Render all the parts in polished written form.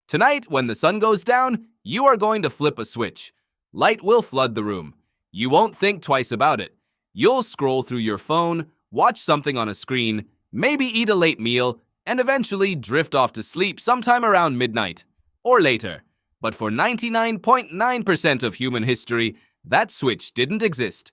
Tonight, when the sun goes down, you are going to flip a switch. Light will flood the room. You won't think twice about it. You'll scroll through your phone, watch something on a screen, maybe eat a late meal, and eventually drift off to sleep sometime around midnight or later. But for 99.9% of human history, that switch didn't exist.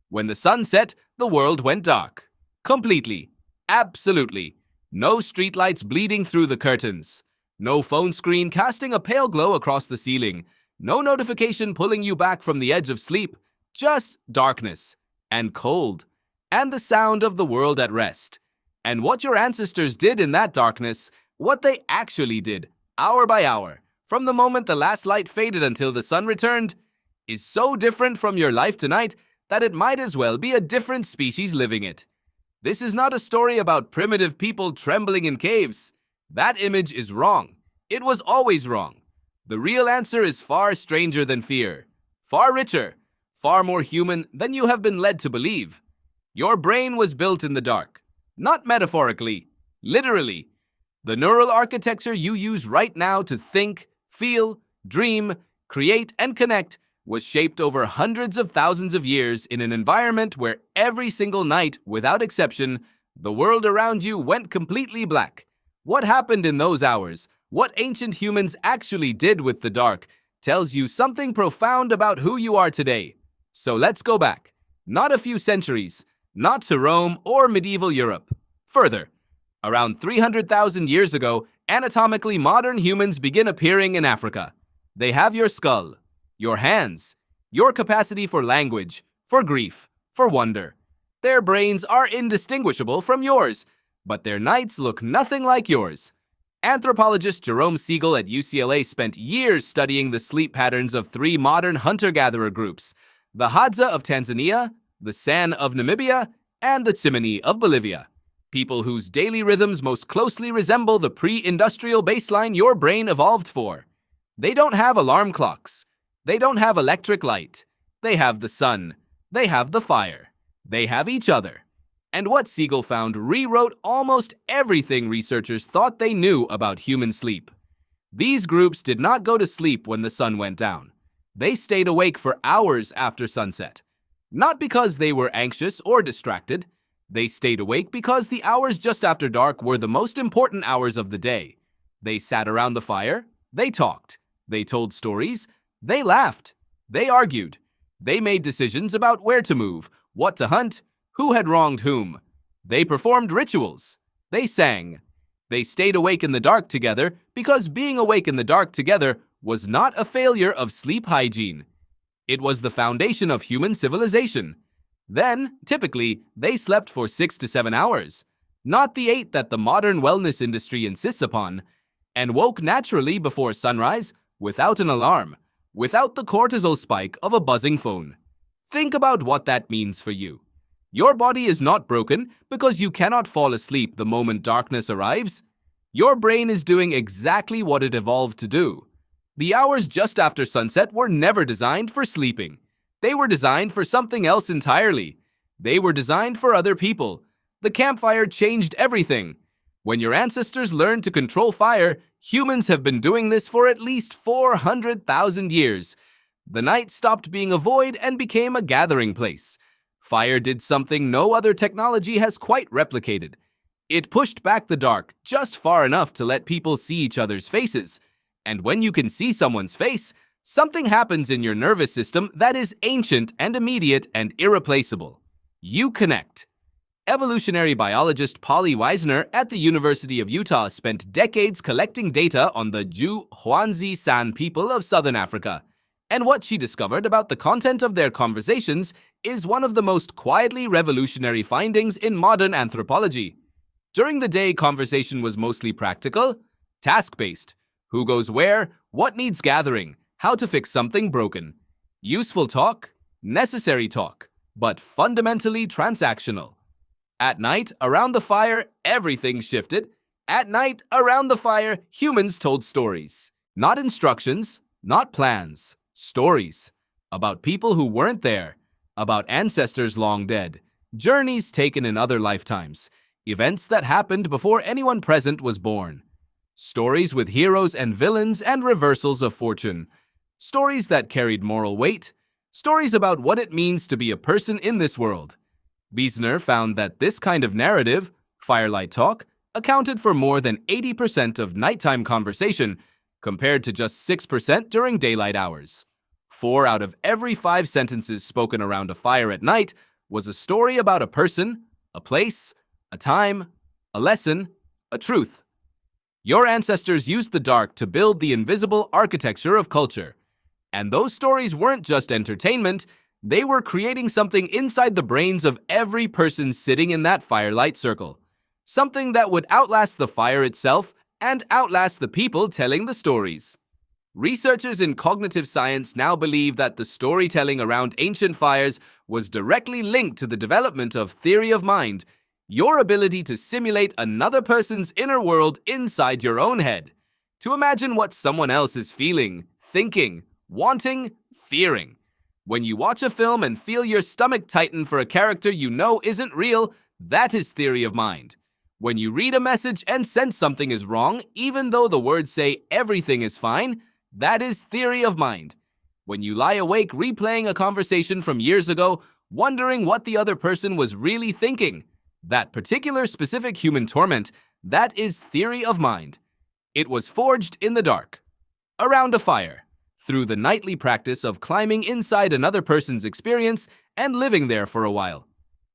When the sun set, the world went dark. Completely. Absolutely. No streetlights bleeding through the curtains. No phone screen casting a pale glow across the ceiling. No notification pulling you back from the edge of sleep. Just darkness. And cold. And the sound of the world at rest. And what your ancestors did in that darkness, what they actually did, hour by hour, from the moment the last light faded until the sun returned, is so different from your life tonight that it might as well be a different species living it. This is not a story about primitive people trembling in caves. That image is wrong. It was always wrong. The real answer is far stranger than fear, far richer, far more human than you have been led to believe. Your brain was built in the dark, not metaphorically, literally. The neural architecture you use right now to think, feel, dream, create, and connect was shaped over hundreds of thousands of years in an environment where every single night, without exception, the world around you went completely black. What happened in those hours, what ancient humans actually did with the dark, tells you something profound about who you are today. So let's go back. Not a few centuries, not to Rome or medieval Europe. Further, around 300,000 years ago, anatomically modern humans begin appearing in Africa. They have your skull, your hands, your capacity for language, for grief, for wonder. Their brains are indistinguishable from yours, but their nights look nothing like yours. Anthropologist Jerome Siegel at UCLA spent years studying the sleep patterns of three modern hunter-gatherer groups, the Hadza of Tanzania, the San of Namibia, and the Tsimane of Bolivia. People whose daily rhythms most closely resemble the pre-industrial baseline your brain evolved for. They don't have alarm clocks. They don't have electric light. They have the sun. They have the fire. They have each other. And what Siegel found rewrote almost everything researchers thought they knew about human sleep. These groups did not go to sleep when the sun went down. They stayed awake for hours after sunset. Not because they were anxious or distracted. They stayed awake because the hours just after dark were the most important hours of the day. They sat around the fire. They talked. They told stories. They laughed. They argued. They made decisions about where to move, what to hunt, who had wronged whom. They performed rituals. They sang. They stayed awake in the dark together because being awake in the dark together was not a failure of sleep hygiene. It was the foundation of human civilization. Then, typically, they slept for 6 to 7 hours, not the 8 that the modern wellness industry insists upon, and woke naturally before sunrise without an alarm, without the cortisol spike of a buzzing phone. Think about what that means for you. Your body is not broken because you cannot fall asleep the moment darkness arrives. Your brain is doing exactly what it evolved to do. The hours just after sunset were never designed for sleeping. They were designed for something else entirely. They were designed for other people. The campfire changed everything. When your ancestors learned to control fire, humans have been doing this for at least 400,000 years. The night stopped being a void and became a gathering place. Fire did something no other technology has quite replicated. It pushed back the dark just far enough to let people see each other's faces. And when you can see someone's face, something happens in your nervous system that is ancient and immediate and irreplaceable. You connect. Evolutionary biologist Polly Weisner at the University of Utah spent decades collecting data on the Ju Huanzi San people of southern Africa. And what she discovered about the content of their conversations is one of the most quietly revolutionary findings in modern anthropology. During the day, conversation was mostly practical, task-based. Who goes where, what needs gathering, how to fix something broken. Useful talk, necessary talk, but fundamentally transactional. At night, around the fire, everything shifted. At night, around the fire, humans told stories. Not instructions, not plans. Stories. About people who weren't there. About ancestors long dead. Journeys taken in other lifetimes. Events that happened before anyone present was born. Stories with heroes and villains and reversals of fortune. Stories that carried moral weight. Stories about what it means to be a person in this world. Wiesner found that this kind of narrative, firelight talk, accounted for more than 80% of nighttime conversation, compared to just 6% during daylight hours. 4 out of every 5 sentences spoken around a fire at night was a story about a person, a place, a time, a lesson, a truth. Your ancestors used the dark to build the invisible architecture of culture. And those stories weren't just entertainment, they were creating something inside the brains of every person sitting in that firelight circle. Something that would outlast the fire itself and outlast the people telling the stories. Researchers in cognitive science now believe that the storytelling around ancient fires was directly linked to the development of theory of mind, your ability to simulate another person's inner world inside your own head, to imagine what someone else is feeling, thinking, wanting, fearing. When you watch a film and feel your stomach tighten for a character you know isn't real, that is theory of mind. When you read a message and sense something is wrong, even though the words say everything is fine, that is theory of mind. When you lie awake replaying a conversation from years ago, wondering what the other person was really thinking, that particular specific human torment, that is theory of mind. It was forged in the dark, around a fire, through the nightly practice of climbing inside another person's experience and living there for a while.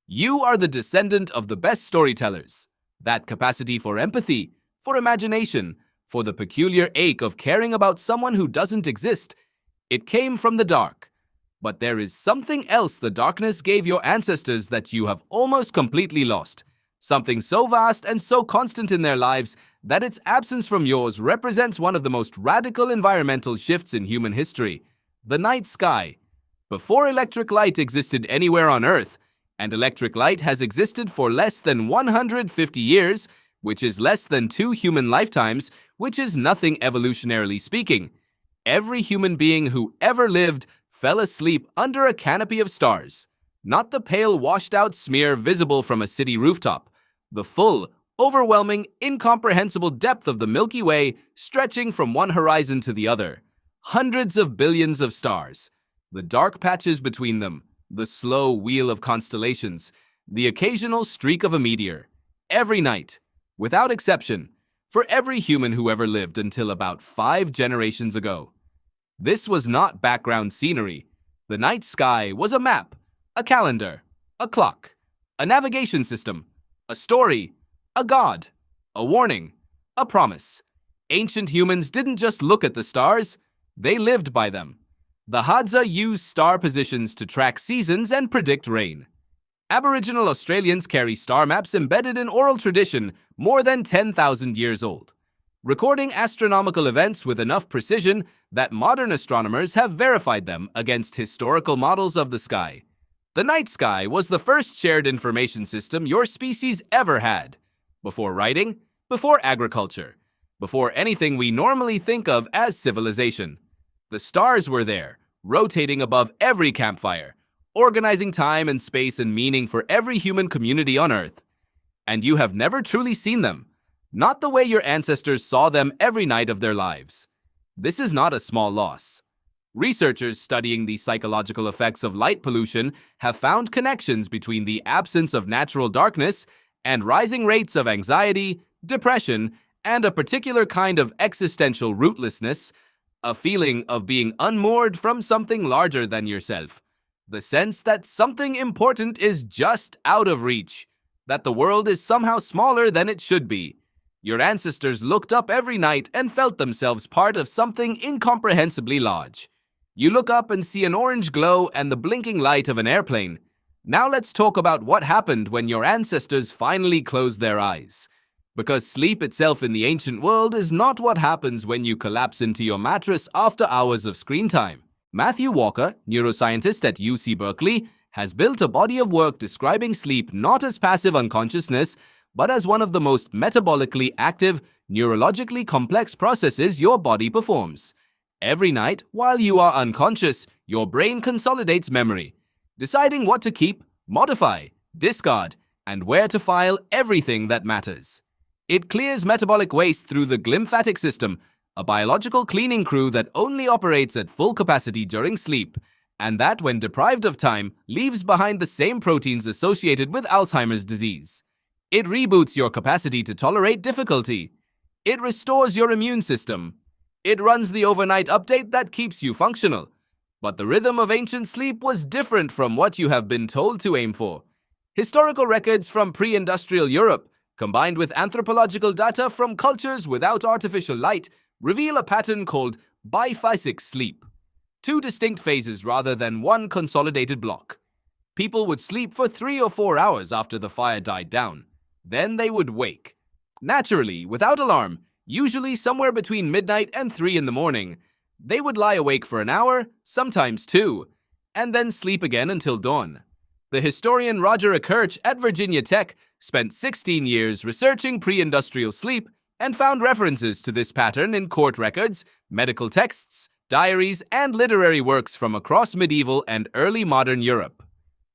You are the descendant of the best storytellers. That capacity for empathy, for imagination, for the peculiar ache of caring about someone who doesn't exist. It came from the dark. But there is something else the darkness gave your ancestors that you have almost completely lost. Something so vast and so constant in their lives that its absence from yours represents one of the most radical environmental shifts in human history. The night sky. Before electric light existed anywhere on Earth, and electric light has existed for less than 150 years, which is less than 2 human lifetimes, which is nothing evolutionarily speaking. Every human being who ever lived fell asleep under a canopy of stars. Not the pale washed-out smear visible from a city rooftop. The full, overwhelming, incomprehensible depth of the Milky Way stretching from one horizon to the other. Hundreds of billions of stars. The dark patches between them. The slow wheel of constellations. The occasional streak of a meteor. Every night, without exception, for every human who ever lived until about 5 generations ago. This was not background scenery. The night sky was a map, a calendar, a clock, a navigation system, a story, a god, a warning, a promise. Ancient humans didn't just look at the stars, they lived by them. The Hadza used star positions to track seasons and predict rain. Aboriginal Australians carry star maps embedded in oral tradition more than 10,000 years old, recording astronomical events with enough precision that modern astronomers have verified them against historical models of the sky. The night sky was the first shared information system your species ever had. Before writing, before agriculture, before anything we normally think of as civilization. The stars were there, rotating above every campfire, organizing time and space and meaning for every human community on Earth. And you have never truly seen them, not the way your ancestors saw them every night of their lives. This is not a small loss. Researchers studying the psychological effects of light pollution have found connections between the absence of natural darkness and rising rates of anxiety, depression, and a particular kind of existential rootlessness, a feeling of being unmoored from something larger than yourself. The sense that something important is just out of reach, that the world is somehow smaller than it should be. Your ancestors looked up every night and felt themselves part of something incomprehensibly large. You look up and see an orange glow and the blinking light of an airplane. Now let's talk about what happened when your ancestors finally closed their eyes. Because sleep itself in the ancient world is not what happens when you collapse into your mattress after hours of screen time. Matthew Walker, neuroscientist at UC Berkeley, has built a body of work describing sleep not as passive unconsciousness, but as one of the most metabolically active, neurologically complex processes your body performs. Every night, while you are unconscious, your brain consolidates memory, deciding what to keep, modify, discard, and where to file everything that matters. It clears metabolic waste through the glymphatic system, a biological cleaning crew that only operates at full capacity during sleep, and that, when deprived of time, leaves behind the same proteins associated with Alzheimer's disease. It reboots your capacity to tolerate difficulty. It restores your immune system. It runs the overnight update that keeps you functional. But the rhythm of ancient sleep was different from what you have been told to aim for. Historical records from pre-industrial Europe, combined with anthropological data from cultures without artificial light, reveal a pattern called biphasic sleep. Two distinct phases rather than one consolidated block. People would sleep for 3 or 4 hours after the fire died down. Then they would wake. Naturally, without alarm, usually somewhere between midnight and 3 in the morning. They would lie awake for an hour, sometimes 2, and then sleep again until dawn. The historian Roger Kirch at Virginia Tech spent 16 years researching pre-industrial sleep and found references to this pattern in court records, medical texts, diaries, and literary works from across medieval and early modern Europe.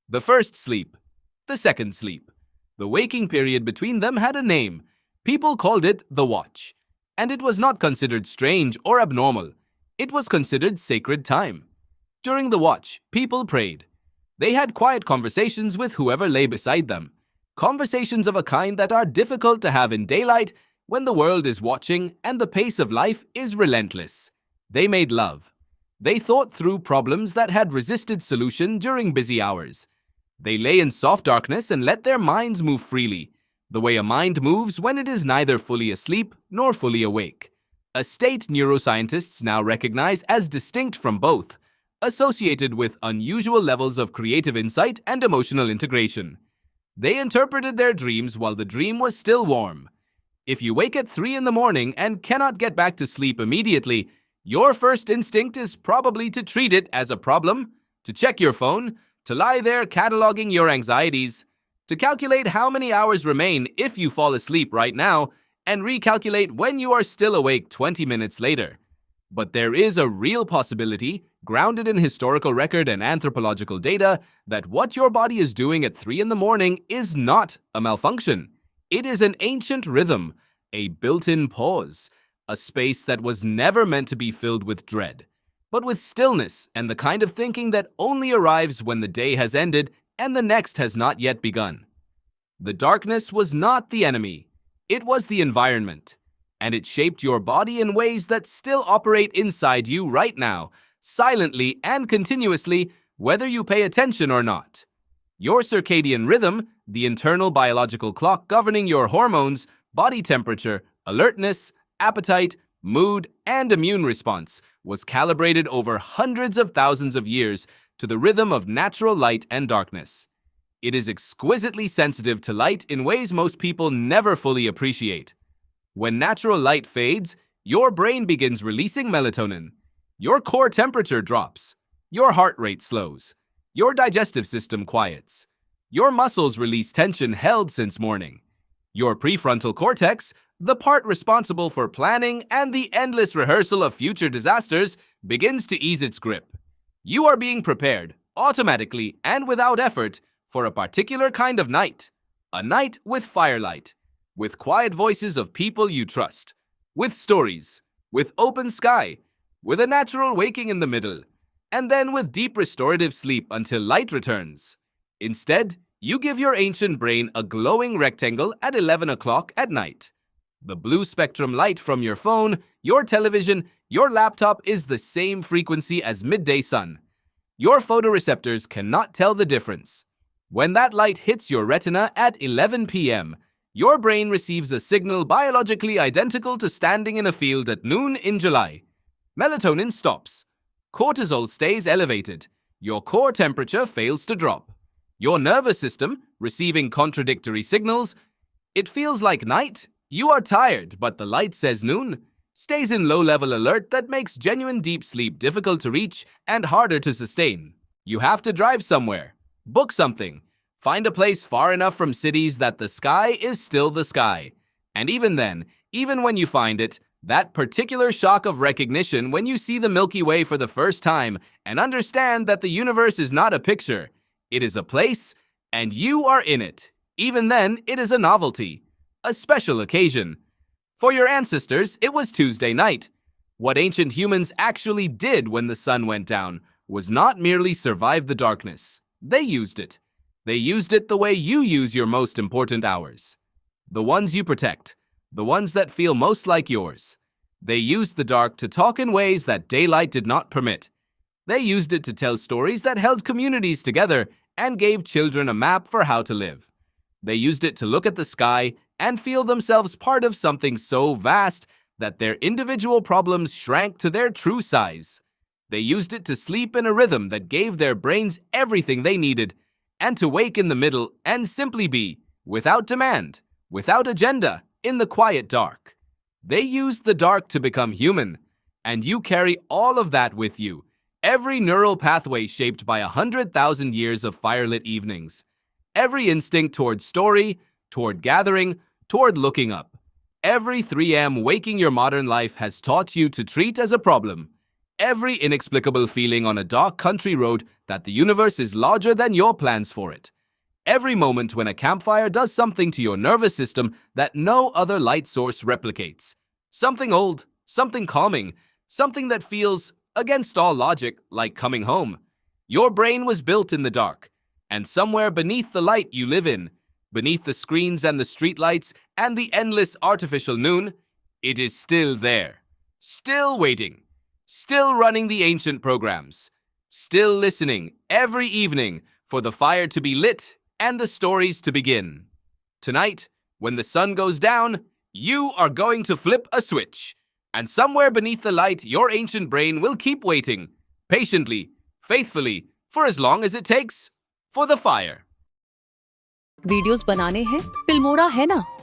The first sleep. The second sleep. The waking period between them had a name. People called it the watch. And it was not considered strange or abnormal. It was considered sacred time. During the watch, people prayed. They had quiet conversations with whoever lay beside them. Conversations of a kind that are difficult to have in daylight when the world is watching and the pace of life is relentless. They made love. They thought through problems that had resisted solution during busy hours. They lay in soft darkness and let their minds move freely, the way a mind moves when it is neither fully asleep nor fully awake. A state neuroscientists now recognize as distinct from both, associated with unusual levels of creative insight and emotional integration. They interpreted their dreams while the dream was still warm. If you wake at 3 in the morning and cannot get back to sleep immediately, your first instinct is probably to treat it as a problem, to check your phone, to lie there cataloging your anxieties, to calculate how many hours remain if you fall asleep right now, and recalculate when you are still awake 20 minutes later. But there is a real possibility, grounded in historical record and anthropological data, that what your body is doing at 3 in the morning is not a malfunction. It is an ancient rhythm, a built-in pause, a space that was never meant to be filled with dread, but with stillness and the kind of thinking that only arrives when the day has ended and the next has not yet begun. The darkness was not the enemy. It was the environment, and it shaped your body in ways that still operate inside you right now, silently and continuously, whether you pay attention or not. Your circadian rhythm, the internal biological clock governing your hormones, body temperature, alertness, appetite, mood, and immune response, was calibrated over hundreds of thousands of years to the rhythm of natural light and darkness. It is exquisitely sensitive to light in ways most people never fully appreciate. When natural light fades, your brain begins releasing melatonin. Your core temperature drops. Your heart rate slows. Your digestive system quiets. Your muscles release tension held since morning. Your prefrontal cortex, the part responsible for planning and the endless rehearsal of future disasters, begins to ease its grip. You are being prepared, automatically and without effort, for a particular kind of night. A night with firelight, with quiet voices of people you trust, with stories, with open sky, with a natural waking in the middle, and then with deep restorative sleep until light returns. Instead, you give your ancient brain a glowing rectangle at 11 o'clock at night. The blue spectrum light from your phone, your television, your laptop is the same frequency as midday sun. Your photoreceptors cannot tell the difference. When that light hits your retina at 11 p.m., your brain receives a signal biologically identical to standing in a field at noon in July. Melatonin stops. Cortisol stays elevated. Your core temperature fails to drop. Your nervous system, receiving contradictory signals, it feels like night, you are tired, but the light says noon, stays in low-level alert that makes genuine deep sleep difficult to reach and harder to sustain. You have to drive somewhere, book something, find a place far enough from cities that the sky is still the sky. And even then, even when you find it, that particular shock of recognition when you see the Milky Way for the first time and understand that the universe is not a picture, it is a place, and you are in it. Even then, it is a novelty. a special occasion. For your ancestors, it was Tuesday night. What ancient humans actually did when the sun went down was not merely survive the darkness. They used it. They used it the way you use your most important hours. The ones you protect, the ones that feel most like yours. They used the dark to talk in ways that daylight did not permit. They used it to tell stories that held communities together and gave children a map for how to live. They used it to look at the sky and feel themselves part of something so vast that their individual problems shrank to their true size. They used it to sleep in a rhythm that gave their brains everything they needed, and to wake in the middle and simply be, without demand, without agenda, in the quiet dark. They used the dark to become human, and you carry all of that with you. Every neural pathway shaped by 100,000 years of firelit evenings. Every instinct toward story, toward gathering, toward looking up. Every 3 a.m. waking your modern life has taught you to treat as a problem. Every inexplicable feeling on a dark country road that the universe is larger than your plans for it. Every moment when a campfire does something to your nervous system that no other light source replicates. Something old, something calming, something that feels, against all logic, like coming home. Your brain was built in the dark, and somewhere beneath the light you live in, beneath the screens and the streetlights and the endless artificial noon, it is still there, still waiting, still running the ancient programs, still listening every evening for the fire to be lit and the stories to begin. Tonight, when the sun goes down, you are going to flip a switch. And somewhere beneath the light, your ancient brain will keep waiting, patiently, faithfully, for as long as it takes, for the fire. Videos बनाने हैं, Filmora है ना।